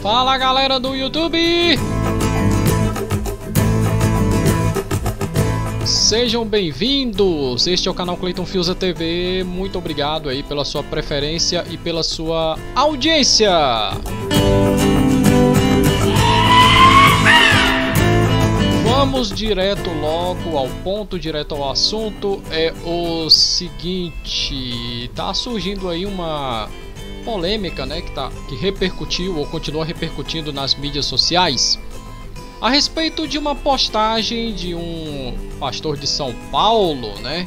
Fala galera do YouTube! Sejam bem-vindos! Este é o canal Cleiton Fiuza TV. Muito obrigado aí pela sua preferência e pela sua audiência! Vamos direto logo ao ponto, direto ao assunto. É o seguinte, tá surgindo aí uma polêmica, né, que repercutiu ou continua repercutindo nas mídias sociais a respeito de uma postagem de um pastor de São Paulo, né?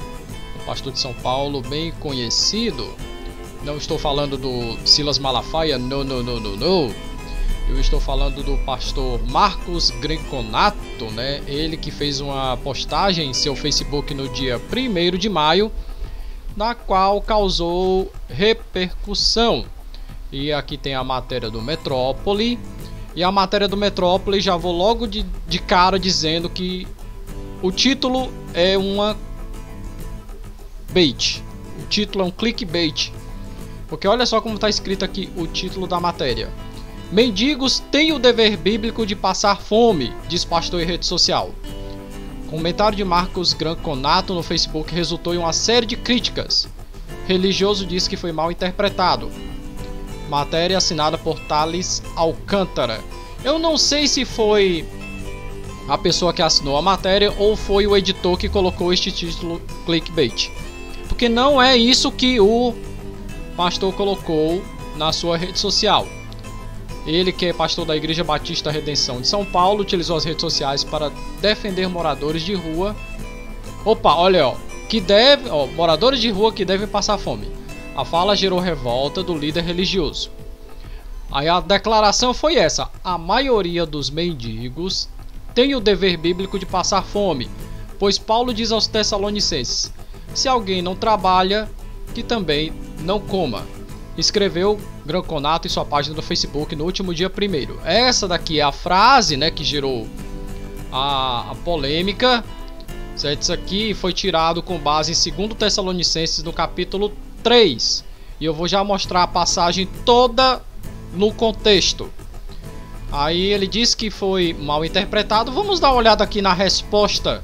Um pastor de São Paulo bem conhecido. Não estou falando do Silas Malafaia, não. Eu estou falando do pastor Marcos Greconato, né? Ele que fez uma postagem em seu Facebook no dia 1º de maio, na qual causou repercussão. E aqui tem a matéria do Metrópole. E a matéria do Metrópole, já vou logo de cara dizendo que o título é uma bait. O título é um clickbait. Porque olha só como está escrito aqui o título da matéria. Mendigos têm o dever bíblico de passar fome, diz pastor em rede social. Comentário de Marcos Greconato no Facebook resultou em uma série de críticas. Religioso diz que foi mal interpretado. Matéria assinada por Thales Alcântara. Eu não sei se foi a pessoa que assinou a matéria ou foi o editor que colocou este título clickbait. Porque não é isso que o pastor colocou na sua rede social. Ele, que é pastor da Igreja Batista Redenção de São Paulo, utilizou as redes sociais para defender moradores de rua. Opa, olha, moradores de rua que devem passar fome. A fala gerou revolta do líder religioso. Aí a declaração foi essa: a maioria dos mendigos tem o dever bíblico de passar fome, pois Paulo diz aos Tessalonicenses: se alguém não trabalha, que também não coma. Escreveu Greconato em sua página do Facebook no último dia 1º. Essa daqui é a frase, né, que gerou a polêmica. Certo? Isso aqui foi tirado com base em 2 Tessalonicenses no capítulo 3. E eu vou já mostrar a passagem toda no contexto. Aí ele disse que foi mal interpretado. Vamos dar uma olhada aqui na resposta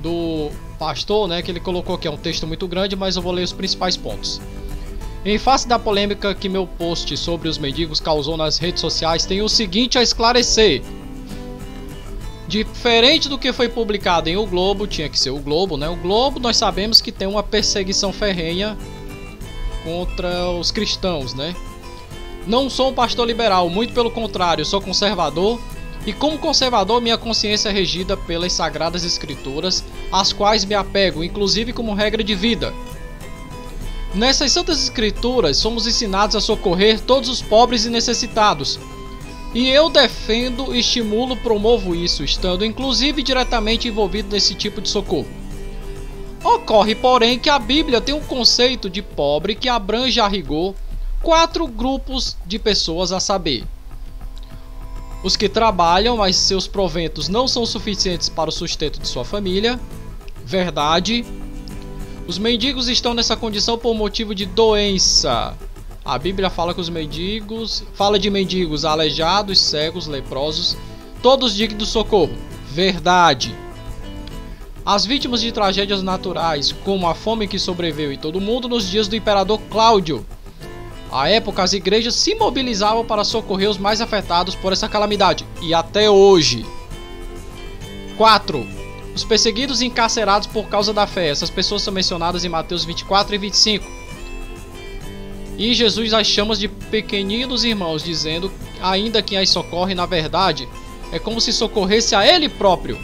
do pastor, né, que ele colocou aqui. É um texto muito grande, mas eu vou ler os principais pontos. Em face da polêmica que meu post sobre os mendigos causou nas redes sociais, tenho o seguinte a esclarecer. Diferente do que foi publicado em O Globo, tinha que ser O Globo, né? O Globo, nós sabemos que tem uma perseguição ferrenha contra os cristãos, né? Não sou um pastor liberal, muito pelo contrário, sou conservador. E como conservador, minha consciência é regida pelas sagradas escrituras, às quais me apego, inclusive como regra de vida. Nessas santas escrituras, somos ensinados a socorrer todos os pobres e necessitados. E eu defendo, estimulo, promovo isso, estando inclusive diretamente envolvido nesse tipo de socorro. Ocorre, porém, que a Bíblia tem um conceito de pobre que abrange a rigor 4 grupos de pessoas, a saber: os que trabalham, mas seus proventos não são suficientes para o sustento de sua família. Verdade. Os mendigos estão nessa condição por motivo de doença. A Bíblia fala que fala de mendigos aleijados, cegos, leprosos, todos dignos de socorro. Verdade. As vítimas de tragédias naturais, como a fome que sobreveio em todo o mundo nos dias do imperador Cláudio. À época, as igrejas se mobilizavam para socorrer os mais afetados por essa calamidade. E até hoje. 4. Os perseguidos e encarcerados por causa da fé. Essas pessoas são mencionadas em Mateus 24 e 25. E Jesus as chama de pequeninos irmãos, dizendo ainda que as socorre, na verdade, é como se socorresse a ele próprio.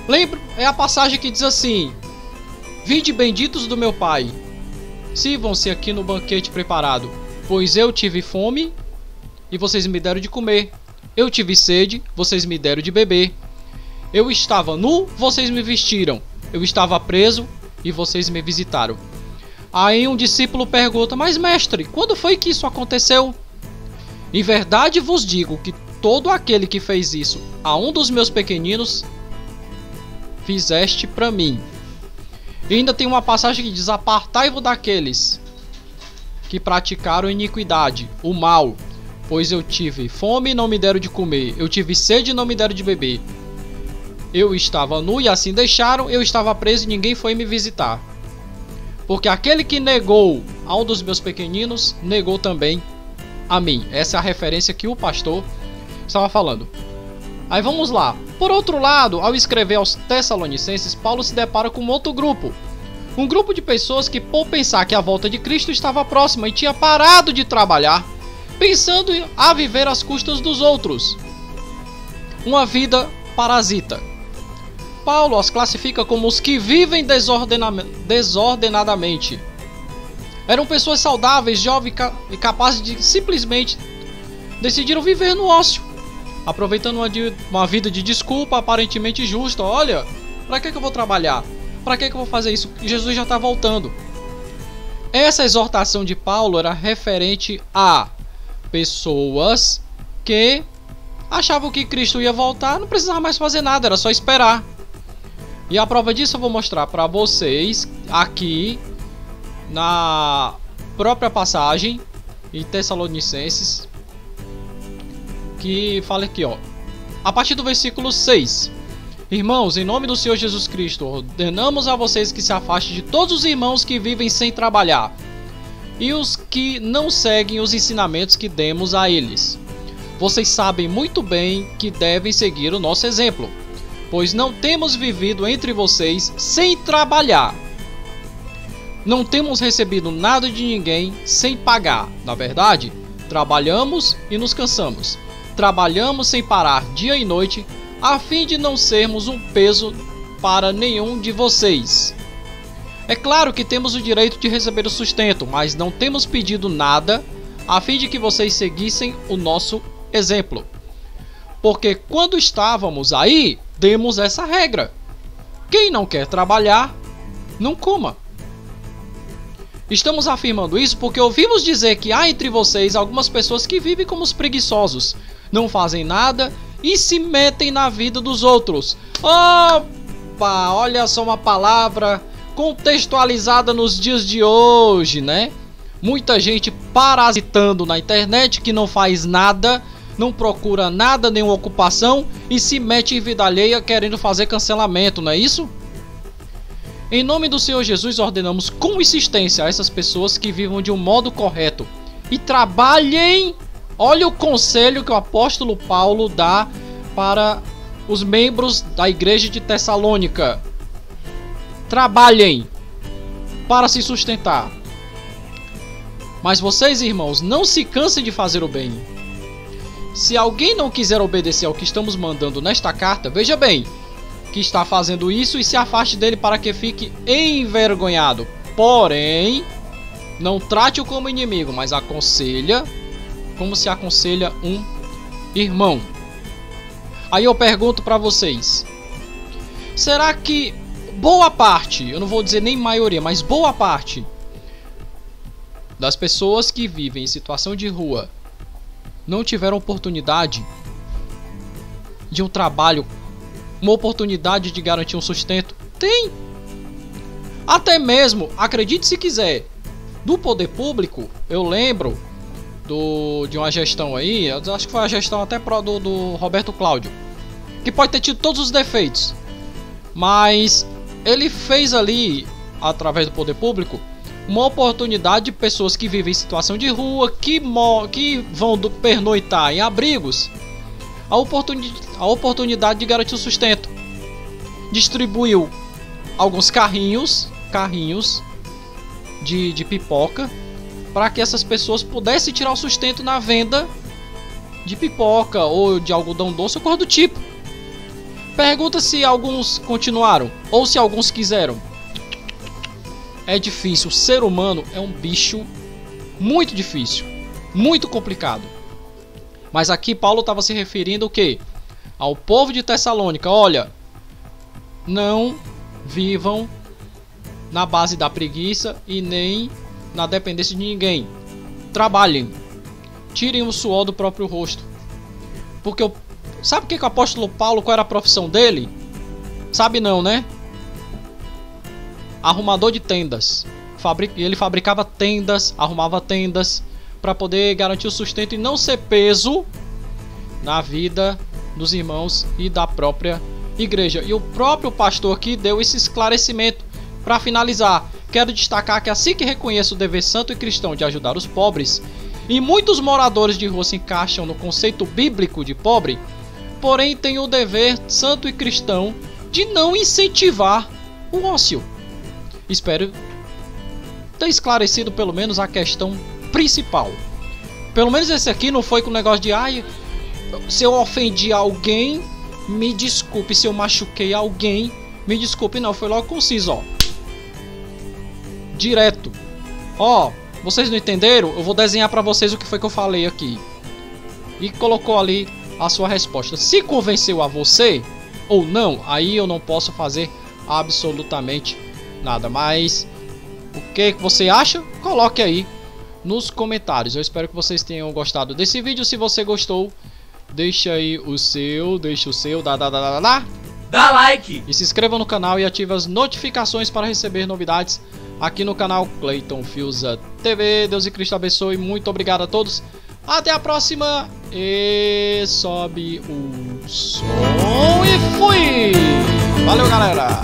Lembra? É a passagem que diz assim: vinde benditos do meu Pai, sirvam-se aqui no banquete preparado, pois eu tive fome e vocês me deram de comer. Eu tive sede, vocês me deram de beber. Eu estava nu, vocês me vestiram. Eu estava preso e vocês me visitaram. Aí um discípulo pergunta: mas mestre, quando foi que isso aconteceu? Em verdade vos digo que todo aquele que fez isso a um dos meus pequeninos, fizeste para mim. E ainda tem uma passagem que diz: apartai-vos daqueles que praticaram iniquidade, o mal. Pois eu tive fome e não me deram de comer, eu tive sede e não me deram de beber. Eu estava nu e assim deixaram, eu estava preso e ninguém foi me visitar. Porque aquele que negou a um dos meus pequeninos, negou também a mim. Essa é a referência que o pastor estava falando. Aí vamos lá. Por outro lado, ao escrever aos Tessalonicenses, Paulo se depara com outro grupo. Um grupo de pessoas que, por pensar que a volta de Cristo estava próxima e tinha parado de trabalhar, pensando a viver às custas dos outros. Uma vida parasita. Paulo os classifica como os que vivem desordenadamente. Eram pessoas saudáveis, jovens e capazes de simplesmente decidiram viver no ócio, aproveitando uma vida de desculpa aparentemente justa. Olha, para que eu vou trabalhar? Para que eu vou fazer isso? Jesus já está voltando. Essa exortação de Paulo era referente a pessoas que achavam que Cristo ia voltar, não precisava mais fazer nada, era só esperar. E a prova disso eu vou mostrar para vocês aqui na própria passagem em Tessalonicenses, que fala aqui, ó, a partir do versículo 6. Irmãos, em nome do Senhor Jesus Cristo, ordenamos a vocês que se afastem de todos os irmãos que vivem sem trabalhar e os que não seguem os ensinamentos que demos a eles. Vocês sabem muito bem que devem seguir o nosso exemplo, pois não temos vivido entre vocês sem trabalhar. Não temos recebido nada de ninguém sem pagar. Na verdade, trabalhamos e nos cansamos. Trabalhamos sem parar dia e noite, a fim de não sermos um peso para nenhum de vocês. É claro que temos o direito de receber o sustento, mas não temos pedido nada a fim de que vocês seguissem o nosso exemplo. Porque quando estávamos aí, demos essa regra: quem não quer trabalhar, não coma. Estamos afirmando isso porque ouvimos dizer que há entre vocês algumas pessoas que vivem como os preguiçosos, não fazem nada e se metem na vida dos outros. Opa, olha só uma palavra contextualizada nos dias de hoje, né? Muita gente parasitando na internet que não faz nada, não procura nada, nenhuma ocupação e se mete em vida alheia querendo fazer cancelamento, não é isso? Em nome do Senhor Jesus, ordenamos com insistência a essas pessoas que vivam de um modo correto e trabalhem. Olha o conselho que o apóstolo Paulo dá para os membros da igreja de Tessalônica. Trabalhem para se sustentar. Mas vocês, irmãos, não se cansem de fazer o bem. Se alguém não quiser obedecer ao que estamos mandando nesta carta, veja bem que está fazendo isso e se afaste dele para que fique envergonhado. Porém, não trate-o como inimigo, mas aconselha como se aconselha um irmão. Aí eu pergunto para vocês: será que boa parte, eu não vou dizer nem maioria, mas boa parte das pessoas que vivem em situação de rua não tiveram oportunidade de um trabalho, uma oportunidade de garantir um sustento? Tem. Até mesmo, acredite se quiser, do poder público. Eu lembro de uma gestão aí, eu acho que foi a gestão até do Roberto Cláudio, que pode ter tido todos os defeitos, mas ele fez ali, através do poder público, uma oportunidade de pessoas que vivem em situação de rua, que vão pernoitar em abrigos, a oportunidade de garantir o sustento. Distribuiu alguns carrinhos de pipoca para que essas pessoas pudessem tirar o sustento na venda de pipoca ou de algodão doce ou coisa do tipo. Pergunta se alguns continuaram ou se alguns quiseram. É difícil, o ser humano é um bicho muito difícil, muito complicado. Mas aqui Paulo estava se referindo o quê? Ao povo de Tessalônica. Olha, não vivam na base da preguiça e nem na dependência de ninguém. Trabalhem, tirem o suor do próprio rosto. Porque sabe o que o apóstolo Paulo, qual era a profissão dele? Sabe não, né? Arrumador de tendas, ele fabricava tendas, arrumava tendas para poder garantir o sustento e não ser peso na vida dos irmãos e da própria igreja. E o próprio pastor aqui deu esse esclarecimento. Para finalizar, quero destacar que assim que reconheço o dever santo e cristão de ajudar os pobres, e muitos moradores de rua se encaixam no conceito bíblico de pobre, porém tenho o dever santo e cristão de não incentivar o ócio. Espero ter esclarecido pelo menos a questão principal. Pelo menos esse aqui não foi com o negócio de ai, se eu ofendi alguém, me desculpe, se eu machuquei alguém, me desculpe. Não, foi logo conciso, ó. Direto. Ó, vocês não entenderam? Eu vou desenhar pra vocês o que foi que eu falei aqui. E colocou ali a sua resposta. Se convenceu a você ou não, aí eu não posso fazer absolutamente nada. Mas o que você acha? Coloque aí nos comentários. Eu espero que vocês tenham gostado desse vídeo. Se você gostou, deixa aí o seu, dá like e se inscreva no canal e ative as notificações para receber novidades aqui no canal Clayton Fiuza TV. Deus e Cristo abençoe. Muito obrigado a todos. Até a próxima. E sobe o som e fui. Valeu, galera.